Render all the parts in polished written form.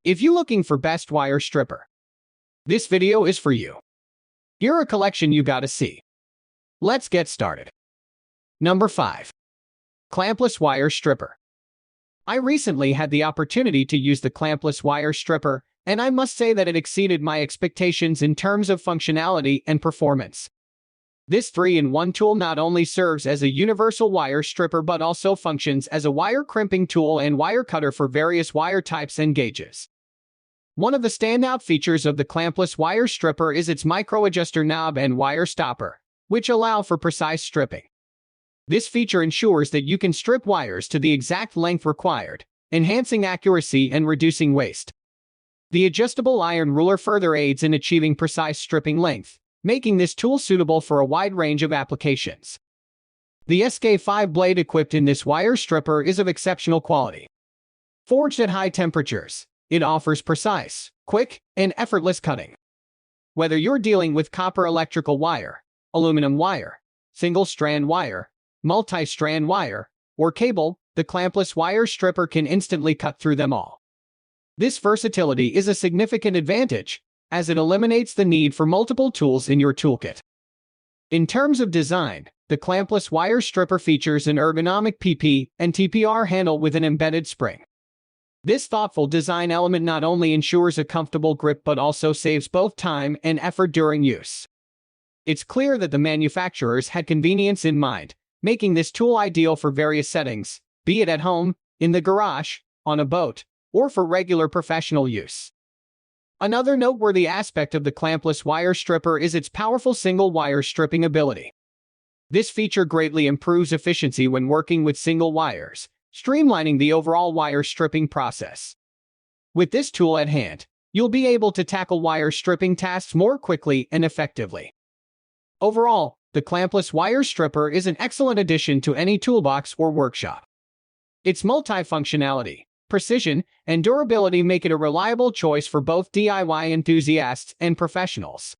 If you're looking for best wire stripper, this video is for you. Here are a collection you gotta see. Let's get started. Number 5. Clamplus Wire Stripper. I recently had the opportunity to use the Clamplus Wire Stripper, and I must say that it exceeded my expectations in terms of functionality and performance. This 3-in-1 tool not only serves as a universal wire stripper but also functions as a wire crimping tool and wire cutter for various wire types and gauges. One of the standout features of the Clamplus Wire Stripper is its micro-adjuster knob and wire stopper, which allow for precise stripping. This feature ensures that you can strip wires to the exact length required, enhancing accuracy and reducing waste. The adjustable iron ruler further aids in achieving precise stripping length, making this tool suitable for a wide range of applications. The SK5 blade equipped in this wire stripper is of exceptional quality. Forged at high temperatures, it offers precise, quick, and effortless cutting. Whether you're dealing with copper electrical wire, aluminum wire, single-strand wire, multi-strand wire, or cable, the Clamplus Wire Stripper can instantly cut through them all. This versatility is a significant advantage, as it eliminates the need for multiple tools in your toolkit. In terms of design, the Clamplus Wire Stripper features an ergonomic PP and TPR handle with an embedded spring. This thoughtful design element not only ensures a comfortable grip but also saves both time and effort during use. It's clear that the manufacturers had convenience in mind, making this tool ideal for various settings, be it at home, in the garage, on a boat, or for regular professional use. Another noteworthy aspect of the Clamplus Wire Stripper is its powerful single-wire stripping ability. This feature greatly improves efficiency when working with single wires, streamlining the overall wire stripping process. With this tool at hand, you'll be able to tackle wire stripping tasks more quickly and effectively. Overall, the Clamplus Wire Stripper is an excellent addition to any toolbox or workshop. Its multifunctionality, precision, and durability make it a reliable choice for both DIY enthusiasts and professionals.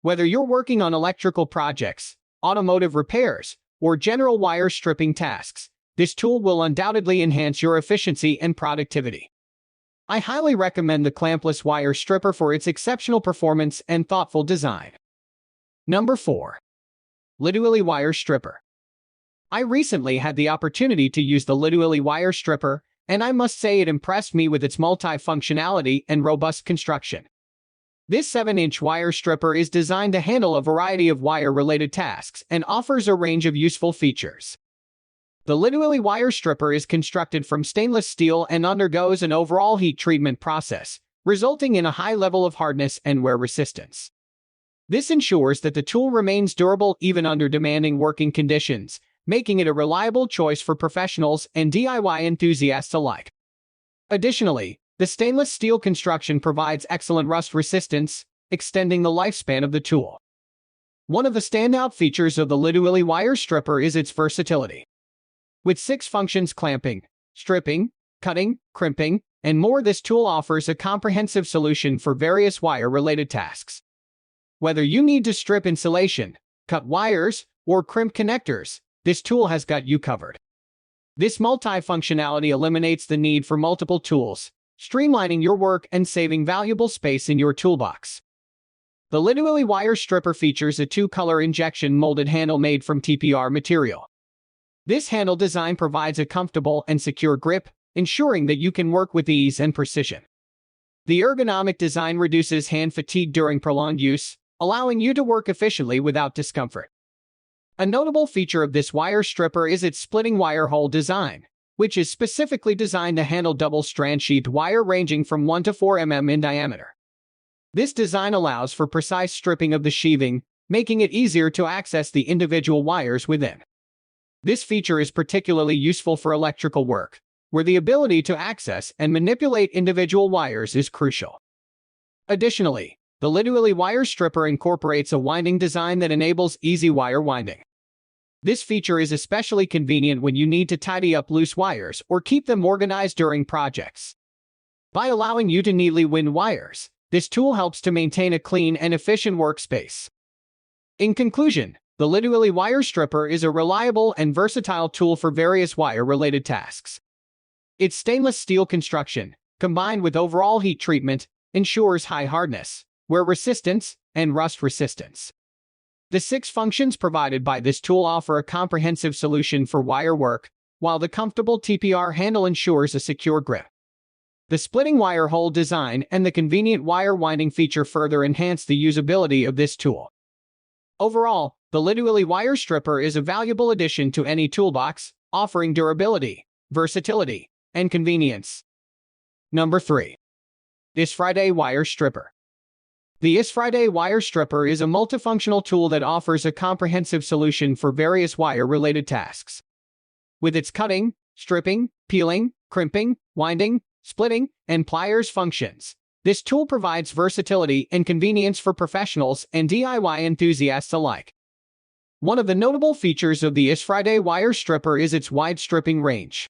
Whether you're working on electrical projects, automotive repairs, or general wire stripping tasks, this tool will undoubtedly enhance your efficiency and productivity. I highly recommend the Clamplus Wire Stripper for its exceptional performance and thoughtful design. Number 4. Lituili Wire Stripper. I recently had the opportunity to use the Lituili Wire Stripper, and I must say it impressed me with its multifunctionality and robust construction. This 7-inch wire stripper is designed to handle a variety of wire-related tasks and offers a range of useful features. The Lituili Wire Stripper is constructed from stainless steel and undergoes an overall heat treatment process, resulting in a high level of hardness and wear resistance. This ensures that the tool remains durable even under demanding working conditions, making it a reliable choice for professionals and DIY enthusiasts alike. Additionally, the stainless steel construction provides excellent rust resistance, extending the lifespan of the tool. One of the standout features of the Lituili Wire Stripper is its versatility. With 6 functions: clamping, stripping, cutting, crimping, and more, this tool offers a comprehensive solution for various wire-related tasks. Whether you need to strip insulation, cut wires, or crimp connectors, this tool has got you covered. This multifunctionality eliminates the need for multiple tools, streamlining your work and saving valuable space in your toolbox. The Lituili Wire Stripper features a 2-color injection molded handle made from TPR material. This handle design provides a comfortable and secure grip, ensuring that you can work with ease and precision. The ergonomic design reduces hand fatigue during prolonged use, allowing you to work efficiently without discomfort. A notable feature of this wire stripper is its splitting wire hole design, which is specifically designed to handle double-strand sheathed wire ranging from 1 to 4 mm in diameter. This design allows for precise stripping of the sheathing, making it easier to access the individual wires within. This feature is particularly useful for electrical work, where the ability to access and manipulate individual wires is crucial. Additionally, the Lituili Wire Stripper incorporates a winding design that enables easy wire winding. This feature is especially convenient when you need to tidy up loose wires or keep them organized during projects. By allowing you to neatly wind wires, this tool helps to maintain a clean and efficient workspace. In conclusion, the Lituili Wire Stripper is a reliable and versatile tool for various wire-related tasks. Its stainless steel construction, combined with overall heat treatment, ensures high hardness, wear resistance, and rust resistance. The 6 functions provided by this tool offer a comprehensive solution for wire work, while the comfortable TPR handle ensures a secure grip. The splitting wire hole design and the convenient wire winding feature further enhance the usability of this tool. Overall, the Lituili wire stripper is a valuable addition to any toolbox, offering durability, versatility, and convenience. Number 3. Isfriday wire stripper. The Isfriday wire stripper is a multifunctional tool that offers a comprehensive solution for various wire-related tasks. With its cutting, stripping, peeling, crimping, winding, splitting, and pliers functions, this tool provides versatility and convenience for professionals and DIY enthusiasts alike. One of the notable features of the Isfriday wire stripper is its wide stripping range.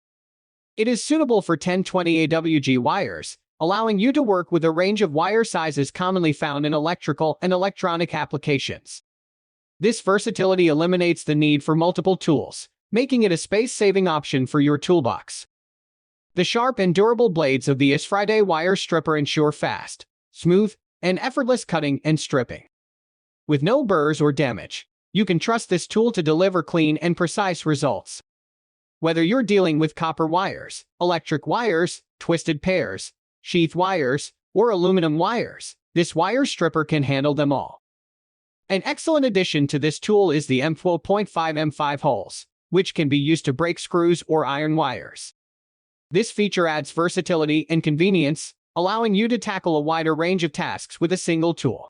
It is suitable for 1020 AWG wires, allowing you to work with a range of wire sizes commonly found in electrical and electronic applications. This versatility eliminates the need for multiple tools, making it a space-saving option for your toolbox. The sharp and durable blades of the Isfriday wire stripper ensure fast, smooth, and effortless cutting and stripping. With no burrs or damage, you can trust this tool to deliver clean and precise results. Whether you're dealing with copper wires, electric wires, twisted pairs, sheath wires, or aluminum wires, this wire stripper can handle them all. An excellent addition to this tool is the M12.5 M5 holes, which can be used to break screws or iron wires. This feature adds versatility and convenience, allowing you to tackle a wider range of tasks with a single tool.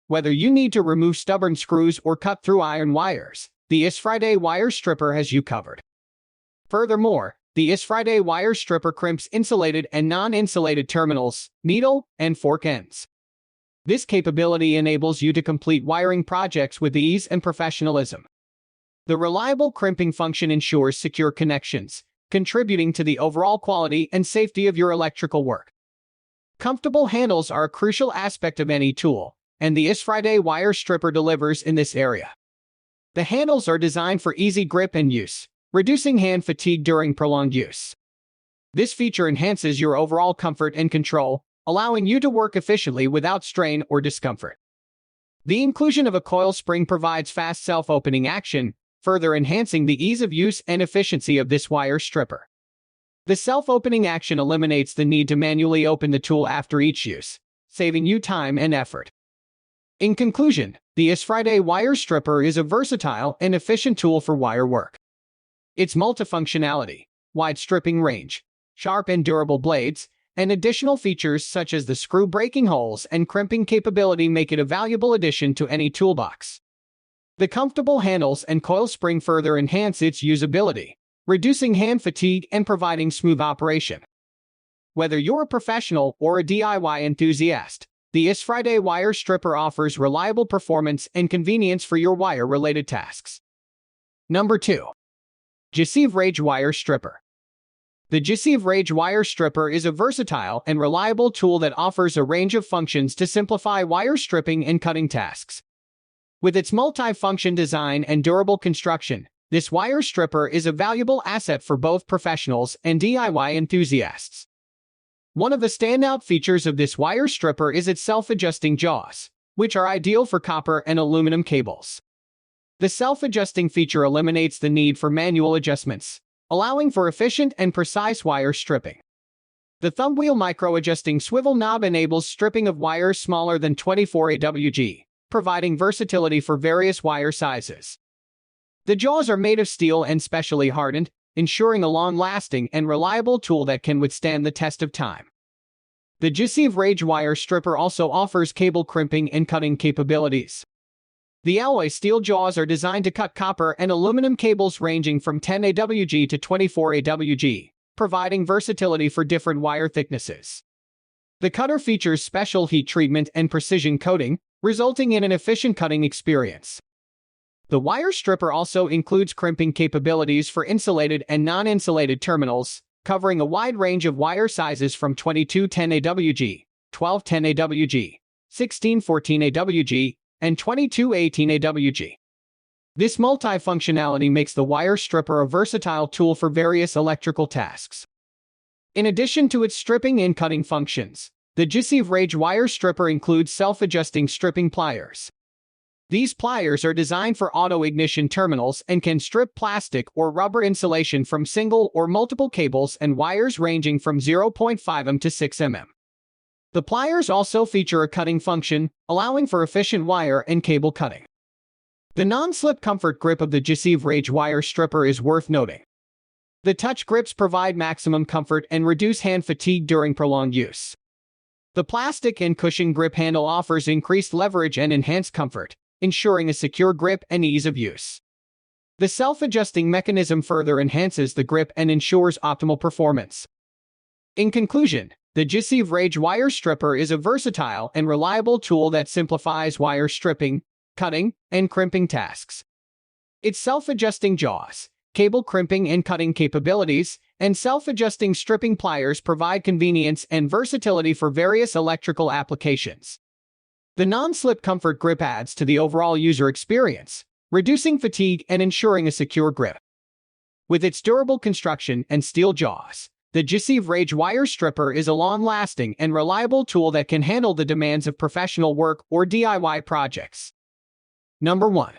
Whether you need to remove stubborn screws or cut through iron wires, the Isfriday wire stripper has you covered. Furthermore, the Isfriday wire stripper crimps insulated and non-insulated terminals, needle, and fork ends. This capability enables you to complete wiring projects with ease and professionalism. The reliable crimping function ensures secure connections, contributing to the overall quality and safety of your electrical work. Comfortable handles are a crucial aspect of any tool, and the Isfriday wire stripper delivers in this area. The handles are designed for easy grip and use, reducing hand fatigue during prolonged use. This feature enhances your overall comfort and control, allowing you to work efficiently without strain or discomfort. The inclusion of a coil spring provides fast self-opening action, further enhancing the ease of use and efficiency of this wire stripper. The self-opening action eliminates the need to manually open the tool after each use, saving you time and effort. In conclusion, the Isfriday wire stripper is a versatile and efficient tool for wire work. Its multifunctionality, wide stripping range, sharp and durable blades, and additional features such as the screw breaking holes and crimping capability make it a valuable addition to any toolbox. The comfortable handles and coil spring further enhance its usability, reducing hand fatigue and providing smooth operation. Whether you're a professional or a DIY enthusiast, the Isfriday wire stripper offers reliable performance and convenience for your wire-related tasks. Number 2. Gisaev Rage Wire Stripper. The Gisaev Rage Wire Stripper is a versatile and reliable tool that offers a range of functions to simplify wire stripping and cutting tasks. With its multi-function design and durable construction, this wire stripper is a valuable asset for both professionals and DIY enthusiasts. One of the standout features of this wire stripper is its self-adjusting jaws, which are ideal for copper and aluminum cables. The self-adjusting feature eliminates the need for manual adjustments, allowing for efficient and precise wire stripping. The thumbwheel micro-adjusting swivel knob enables stripping of wires smaller than 24 AWG, providing versatility for various wire sizes. The jaws are made of steel and specially hardened, ensuring a long-lasting and reliable tool that can withstand the test of time. The Gisaev Rage Wire Stripper also offers cable crimping and cutting capabilities. The alloy steel jaws are designed to cut copper and aluminum cables ranging from 10 AWG to 24 AWG, providing versatility for different wire thicknesses. The cutter features special heat treatment and precision coating, resulting in an efficient cutting experience. The wire stripper also includes crimping capabilities for insulated and non-insulated terminals, covering a wide range of wire sizes from 2210 AWG, 1210 AWG, 1614 AWG, and 2218 AWG. This multifunctionality makes the wire stripper a versatile tool for various electrical tasks. In addition to its stripping and cutting functions, the Gisaev wire stripper includes self-adjusting stripping pliers. These pliers are designed for auto-ignition terminals and can strip plastic or rubber insulation from single or multiple cables and wires ranging from 0.5 mm to 6 mm. The pliers also feature a cutting function, allowing for efficient wire and cable cutting. The non-slip comfort grip of the Gisaev wire stripper is worth noting. The touch grips provide maximum comfort and reduce hand fatigue during prolonged use. The plastic and cushion grip handle offers increased leverage and enhanced comfort, ensuring a secure grip and ease of use. The self-adjusting mechanism further enhances the grip and ensures optimal performance. In conclusion, the Gisaev wire stripper is a versatile and reliable tool that simplifies wire stripping, cutting, and crimping tasks. Its self-adjusting jaws, cable crimping and cutting capabilities, and self-adjusting stripping pliers provide convenience and versatility for various electrical applications. The non-slip comfort grip adds to the overall user experience, reducing fatigue and ensuring a secure grip. With its durable construction and steel jaws, the Gisaev wire stripper is a long-lasting and reliable tool that can handle the demands of professional work or DIY projects. Number 1.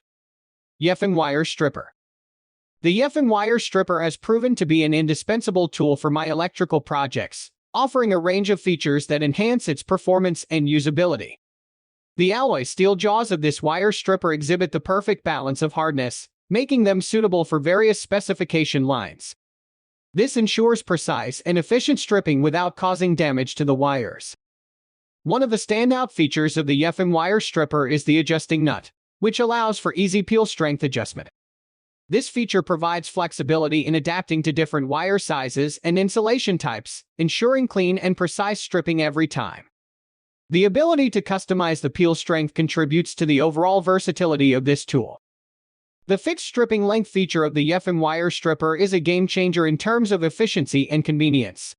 Yefym wire stripper. The Yefym wire stripper has proven to be an indispensable tool for my electrical projects, offering a range of features that enhance its performance and usability. The alloy steel jaws of this wire stripper exhibit the perfect balance of hardness, making them suitable for various specification lines. This ensures precise and efficient stripping without causing damage to the wires. One of the standout features of the Yefym wire stripper is the adjusting nut, which allows for easy peel strength adjustment. This feature provides flexibility in adapting to different wire sizes and insulation types, ensuring clean and precise stripping every time. The ability to customize the peel strength contributes to the overall versatility of this tool. The fixed stripping length feature of the Yefym wire stripper is a game changer in terms of efficiency and convenience.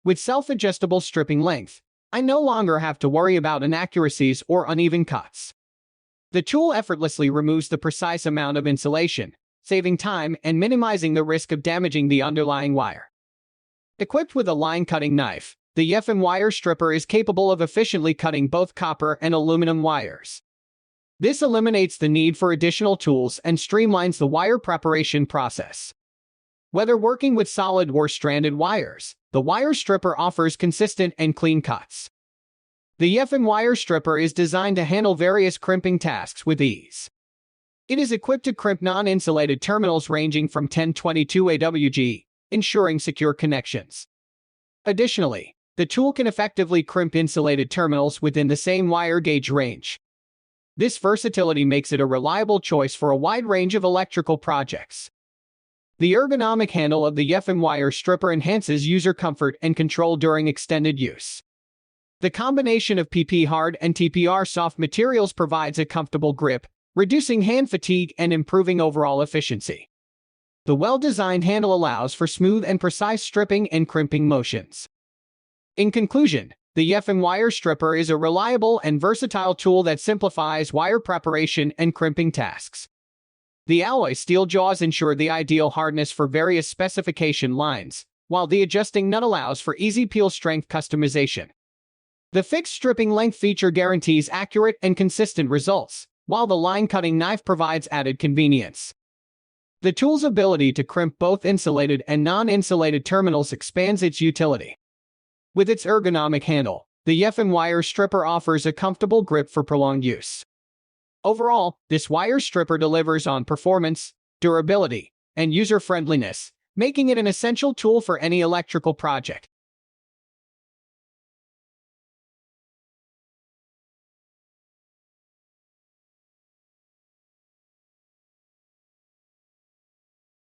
With self-adjustable stripping length, I no longer have to worry about inaccuracies or uneven cuts. The tool effortlessly removes the precise amount of insulation, saving time and minimizing the risk of damaging the underlying wire. Equipped with a line-cutting knife, the Yefym wire stripper is capable of efficiently cutting both copper and aluminum wires. This eliminates the need for additional tools and streamlines the wire preparation process. Whether working with solid or stranded wires, the wire stripper offers consistent and clean cuts. The Yefym wire stripper is designed to handle various crimping tasks with ease. It is equipped to crimp non-insulated terminals ranging from 1022 AWG, ensuring secure connections. Additionally, the tool can effectively crimp insulated terminals within the same wire gauge range. This versatility makes it a reliable choice for a wide range of electrical projects. The ergonomic handle of the Yefym wire stripper enhances user comfort and control during extended use. The combination of PP hard and TPR soft materials provides a comfortable grip, reducing hand fatigue and improving overall efficiency. The well-designed handle allows for smooth and precise stripping and crimping motions. In conclusion, the Yefym wire stripper is a reliable and versatile tool that simplifies wire preparation and crimping tasks. The alloy steel jaws ensure the ideal hardness for various specification lines, while the adjusting nut allows for easy peel strength customization. The fixed stripping length feature guarantees accurate and consistent results, while the line-cutting knife provides added convenience. The tool's ability to crimp both insulated and non-insulated terminals expands its utility. With its ergonomic handle, the Yefym wire stripper offers a comfortable grip for prolonged use. Overall, this wire stripper delivers on performance, durability, and user-friendliness, making it an essential tool for any electrical project.